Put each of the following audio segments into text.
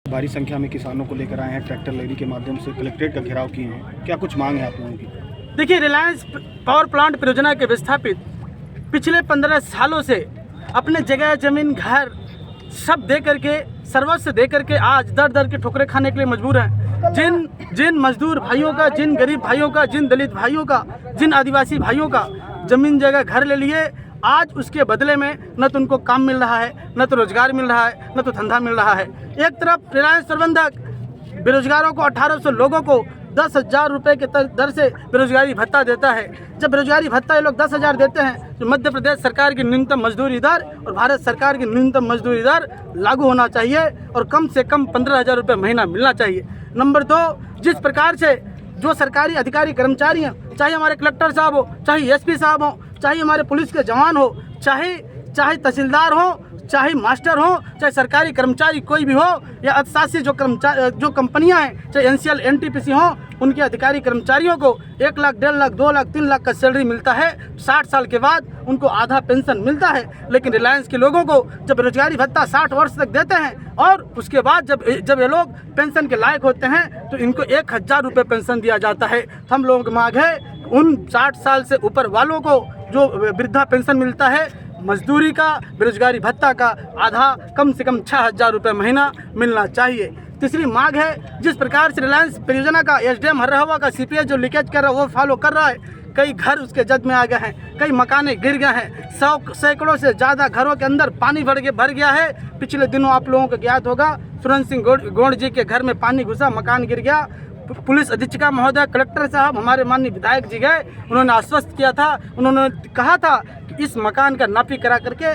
भारी संख्या में किसानों को लेकर आए हैं, ट्रैक्टर रैली के माध्यम से कलेक्ट्रेट का घेराव किए हैं। क्या कुछ मांग है आप लोगों की? देखिए, रिलायंस पावर प्लांट परियोजना के विस्थापित पिछले 15 सालों से अपने जगह जमीन घर सब दे करके, सर्वस्व दे करके आज दर दर के ठोकरें खाने के लिए मजबूर हैं। जिन मजदूर भाइयों का, जिन गरीब भाइयों का, जिन दलित भाइयों का, जिन आदिवासी भाइयों का जमीन जगह घर ले लिए, आज उसके बदले में न तो उनको काम मिल रहा है, न तो रोजगार मिल रहा है, न तो धंधा मिल रहा है। एक तरफ रिलायंस प्रबंधक बेरोजगारों को 1800 लोगों को 10,000 रुपये के दर से बेरोजगारी भत्ता देता है। जब बेरोजगारी भत्ता ये लोग 10,000 देते हैं तो मध्य प्रदेश सरकार की न्यूनतम मजदूरी दर और भारत सरकार की न्यूनतम मजदूरी दर लागू होना चाहिए और कम से कम 15,000 रुपये महीना मिलना चाहिए। नंबर 2, जिस प्रकार से जो सरकारी अधिकारी कर्मचारी हैं, चाहे हमारे कलेक्टर साहब हो, चाहे एसपी साहब हो, चाहे हमारे पुलिस के जवान हो, चाहे तहसीलदार हो, चाहे मास्टर हो, चाहे सरकारी कर्मचारी कोई भी हो, या अर्थशास्त्री जो कंपनियां हैं, चाहे एनसीएल एनटीपीसी हो, उनके अधिकारी कर्मचारियों को 1 लाख, 1.5 लाख, 2 लाख, 3 लाख का सैलरी मिलता है। 60 साल के बाद उनको आधा पेंशन मिलता है। लेकिन रिलायंस के लोगों को जब बेरोजगारी भत्ता 60 वर्ष तक देते हैं और उसके बाद जब ये लोग पेंशन के लायक होते हैं तो इनको 1,000 रुपये पेंशन दिया जाता है। हम लोगों की मांग है उन 60 साल से ऊपर वालों को जो वृद्धा पेंशन मिलता है, मजदूरी का, बेरोजगारी भत्ता का आधा, कम से कम 6,000 रुपये महीना मिलना चाहिए। तीसरी मांग है, जिस प्रकार से रिलायंस परियोजना का एसडीएम हर्रावा का सीपीएस जो लीकेज कर रहा है वो फॉलो कर रहा है। कई घर उसके जद में आ गए हैं, कई मकाने गिर गए हैं, सैकड़ों से ज़्यादा घरों के अंदर पानी भर गया है। पिछले दिनों आप लोगों को ज्ञात होगा, सुरेंद्र सिंह गौड़ जी के घर में पानी घुसा, मकान गिर गया। पुलिस अधीक्षिका महोदय, कलेक्टर साहब, हमारे माननीय विधायक जी गए, उन्होंने आश्वस्त किया था, उन्होंने कहा था कि इस मकान का नापी करा करके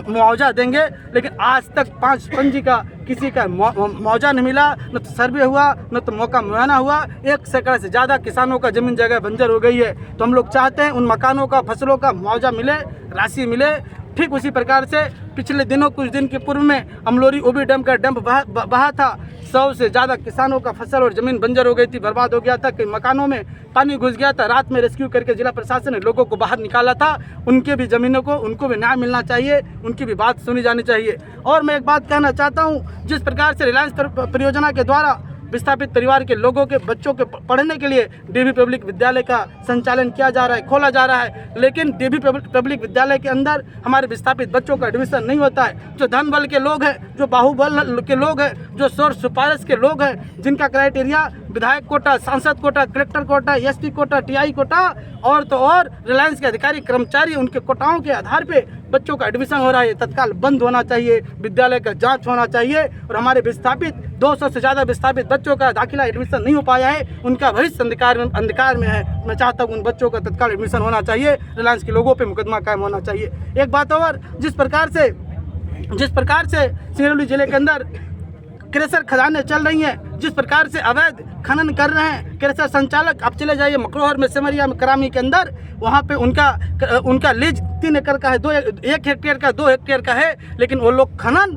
मुआवजा देंगे। लेकिन आज तक 5 पंजी का किसी का मुआवजा नहीं मिला, न तो सर्वे हुआ, न तो मौका मुआयना हुआ। 1 सैकड़ा से ज़्यादा किसानों का जमीन जगह बंजर हो गई है। तो हम लोग चाहते हैं उन मकानों का, फसलों का मुआवजा मिले, राशि मिले। ठीक उसी प्रकार से पिछले दिनों, कुछ दिन के पूर्व में अमलोरी ओबी डैम का डैम्प बहा था। 100 से ज़्यादा किसानों का फसल और ज़मीन बंजर हो गई थी, बर्बाद हो गया था। कई मकानों में पानी घुस गया था। रात में रेस्क्यू करके जिला प्रशासन ने लोगों को बाहर निकाला था। उनके भी ज़मीनों को, उनको भी न्याय मिलना चाहिए, उनकी भी बात सुनी जानी चाहिए। और मैं एक बात कहना चाहता हूँ, जिस प्रकार से रिलायंस परियोजना के द्वारा विस्थापित परिवार के लोगों के बच्चों के पढ़ने के लिए डीबी पब्लिक विद्यालय का संचालन किया जा रहा है, खोला जा रहा है। लेकिन डीबी पब्लिक विद्यालय के अंदर हमारे विस्थापित बच्चों का एडमिशन नहीं होता है। जो धन बल के लोग हैं, जो बाहुबल के लोग हैं, जो शोर सिफारिश के लोग हैं, जिनका क्राइटेरिया विधायक कोटा, सांसद quota, collector quota, SP quota, TI quota और तो और रिलायंस के अधिकारी कर्मचारी, उनके कोटाओं के आधार पे बच्चों का एडमिशन हो रहा है, तत्काल बंद होना चाहिए। विद्यालय का जांच होना चाहिए और हमारे विस्थापित 200 से ज़्यादा विस्थापित बच्चों का दाखिला एडमिशन नहीं हो पाया है, उनका भविष्य अंधकार में है। मैं चाहता हूँ उन बच्चों का तत्काल एडमिशन होना चाहिए, रिलायंस के लोगों पे मुकदमा कायम होना चाहिए। एक बात और, जिस प्रकार से सिंगरौली जिले के अंदर क्रेशर खदानें चल रही हैं, जिस प्रकार से अवैध खनन कर रहे हैं क्रेशर संचालक, आप चले जाइए मकरोहर में, सिमरिया में, करामी के अंदर, वहाँ पे उनका लीज 3 एकड़ का है, 1 हेक्टेयर का, 2 हेक्टेयर का है। लेकिन वो लोग खनन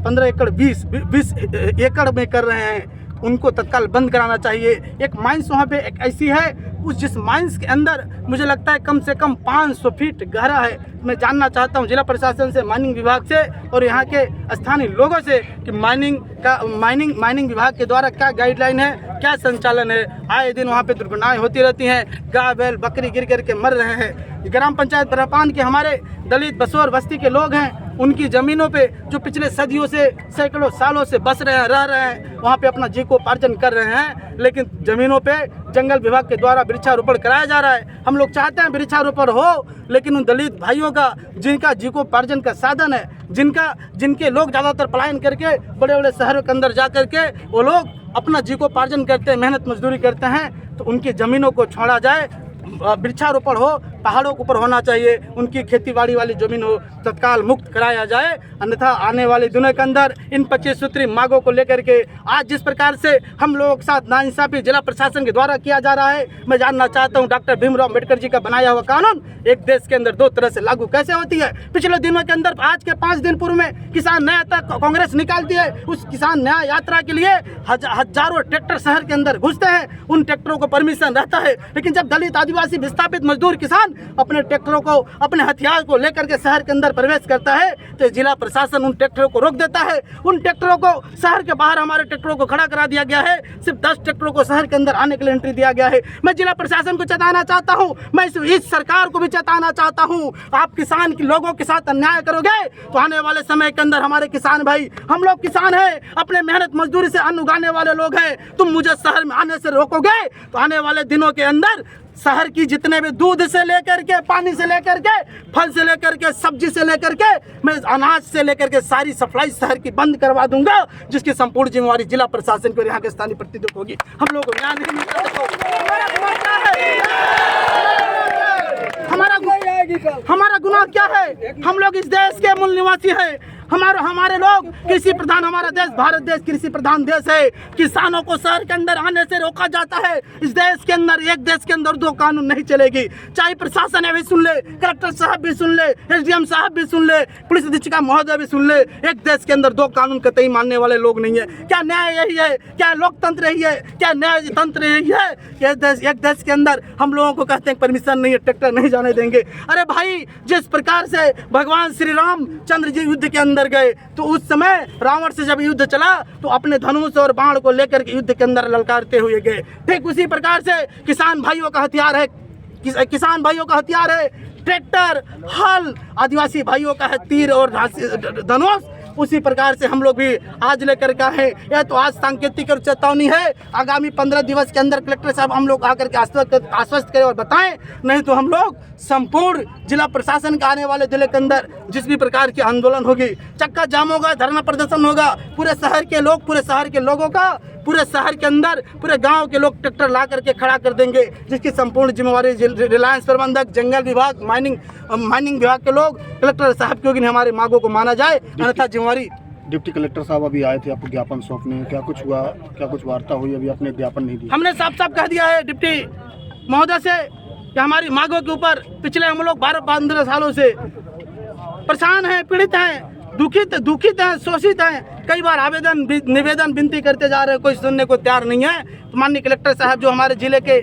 15 एकड़ 20 एकड़ में कर रहे हैं। उनको तत्काल बंद कराना चाहिए। एक माइंस वहाँ पे एक ऐसी है, जिस माइंस के अंदर मुझे लगता है कम से कम 500 फीट गहरा है। मैं जानना चाहता हूँ जिला प्रशासन से, माइनिंग विभाग से और यहाँ के स्थानीय लोगों से कि माइनिंग विभाग के द्वारा क्या गाइडलाइन है, क्या संचालन है। आए दिन वहाँ पे दुर्घटनाएं होती रहती हैं, गाय बैल बकरी गिर के मर रहे हैं। ग्राम पंचायत बरापान के हमारे दलित बसोर बस्ती के लोग हैं, उनकी ज़मीनों पे जो पिछले सदियों से, सैकड़ों सालों से बस रहे हैं, रह रहे हैं, वहाँ पे अपना जीविकोपार्जन कर रहे हैं। लेकिन ज़मीनों पे जंगल विभाग के द्वारा वृक्षारोपण कराया जा रहा है। हम लोग चाहते हैं वृक्षारोपण हो, लेकिन उन दलित भाइयों का, जिनका जीविकोपार्जन का साधन है, जिनके लोग ज़्यादातर पलायन करके बड़े बड़े शहरों के अंदर जा करके वो लोग अपना जीविकोपार्जन करते हैं, मेहनत मजदूरी करते हैं, तो उनकी ज़मीनों को छोड़ा जाए, वृक्षारोपण हो, पहाड़ों के ऊपर होना चाहिए, उनकी खेतीबाड़ी वाली जमीन हो, तत्काल मुक्त कराया जाए। अन्यथा आने वाले दिनों के अंदर इन 25 सूत्री मांगों को लेकर के आज जिस प्रकार से हम लोगों के साथ नाइंसाफी जिला प्रशासन के द्वारा किया जा रहा है, मैं जानना चाहता हूं डॉक्टर भीमराव अम्बेडकर जी का बनाया हुआ कानून एक देश के अंदर 2 तरह से लागू कैसे होती है। पिछले दिनों के अंदर, आज के 5 दिन पूर्व में किसान न्याय कांग्रेस निकालती है। उस किसान न्याय यात्रा के लिए हजारों ट्रैक्टर शहर के अंदर घुसते हैं, उन ट्रैक्टरों को परमिशन रहता है। लेकिन जब दलित, आदिवासी, विस्थापित, मजदूर, किसान अपने ट्रैक्टरों को, अपने हथियार को लेकर के शहर के अंदर प्रवेश करता है तो जिला प्रशासन उन ट्रैक्टरों को रोक देता है। उन ट्रैक्टरों को शहर के बाहर हमारे ट्रैक्टरों को खड़ा करा दिया गया है। सिर्फ 10 ट्रैक्टरों को शहर के अंदर आने के लिए एंट्री दिया गया है। मैं जिला प्रशासन को चेताना चाहता हूँ, मैं इस सरकार को भी चेताना चाहता हूँ, आप किसान के लोगों के साथ अन्याय करोगे तो आने वाले समय के अंदर हमारे किसान भाई, हम लोग किसान हैं, अपने मेहनत मजदूरी से अन्न उगाने वाले लोग हैं, तुम मुझे शहर में आने से रोकोगे तो आने वाले दिनों के अंदर शहर की जितने भी दूध से लेकर के, पानी से लेकर के, फल से लेकर के, सब्जी से लेकर के, मैं अनाज से लेकर के सारी सप्लाई शहर की बंद करवा दूंगा, जिसकी संपूर्ण जिम्मेवारी जिला प्रशासन की और यहाँ के स्थानीय प्रतिनिधियों को होगी। हम लोग को न्याय नहीं मिलता। हमारा गुनाह क्या है? हम लोग इस देश के मूल निवासी हैं। हमारे लोग कृषि प्रधान, हमारा देश भारत देश कृषि प्रधान देश है। किसानों को शहर के अंदर आने से रोका जाता है। इस देश के अंदर, एक देश के अंदर दो कानून नहीं चलेगी। चाहे प्रशासन है भी सुन ले, कलेक्टर साहब भी सुन ले, SDM साहब भी सुन ले, पुलिस अधीक्षिका महोदय भी सुन ले, एक देश के अंदर दो कानून कतई मानने वाले लोग नहीं है। क्या न्याय यही है? क्या लोकतंत्र यही है? क्या न्याय तंत्र यही है? एक देश के अंदर हम लोगों को कहते हैं परमिशन नहीं है, ट्रैक्टर नहीं जाने देंगे। अरे भाई, जिस प्रकार से भगवान श्री रामचंद्र जी युद्ध के अंदर गए तो उस समय रावण से जब युद्ध चला तो अपने धनुष और बाण को लेकर के युद्ध के अंदर ललकारते हुए गए। ठीक उसी प्रकार से किसान भाइयों का हथियार है, किसान भाइयों का हथियार है ट्रैक्टर, हल, आदिवासी भाइयों का है तीर और धनुष। उसी प्रकार से हम लोग भी आज लेकर के आए। यह तो आज सांकेतिक और चेतावनी है। आगामी 15 दिवस के अंदर कलेक्टर साहब हम लोग आकर के आश्वस्त करें और बताएं, नहीं तो हम लोग संपूर्ण जिला प्रशासन का आने वाले जिले के अंदर जिस भी प्रकार की आंदोलन होगी, चक्का जाम होगा, धरना प्रदर्शन होगा, पूरे शहर के लोग, पूरे शहर के लोगों का, पूरे शहर के अंदर पूरे गांव के लोग ट्रैक्टर ला करके खड़ा कर देंगे, जिसकी संपूर्ण जिम्मेवारी रिलायंस प्रबंधक, जंगल विभाग, माइनिंग विभाग के लोग, कलेक्टर साहब की होगी। हमारे मांगों को माना जाए, अन्यथा जिम्मेवारी। डिप्टी कलेक्टर साहब अभी आए थे आपको ज्ञापन सौंपने, क्या कुछ हुआ, क्या कुछ वार्ता हुई? अभी आपने ज्ञापन नहीं दिया। हमने साफ साफ कह दिया है डिप्टी महोदय से कि हमारी मांगों के ऊपर पिछले हम लोग 12-15 सालों से परेशान हैं, पीड़ित हैं, दुखित हैं, शोषित हैं। कई बार आवेदन, निवेदन, विनती करते जा रहे हैं, कोई सुनने को तैयार नहीं है। तो माननीय कलेक्टर साहब जो हमारे जिले के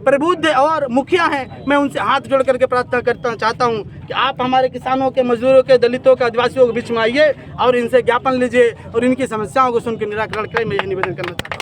प्रबुद्ध और मुखिया हैं, मैं उनसे हाथ जोड़ करके प्रार्थना करना चाहता हूं कि आप हमारे किसानों के, मजदूरों के, दलितों के, आदिवासियों के बीच में आइए और इनसे ज्ञापन लीजिए और इनकी समस्याओं को सुन के निराकरण करें। मैं यह निवेदन करना चाहता हूँ।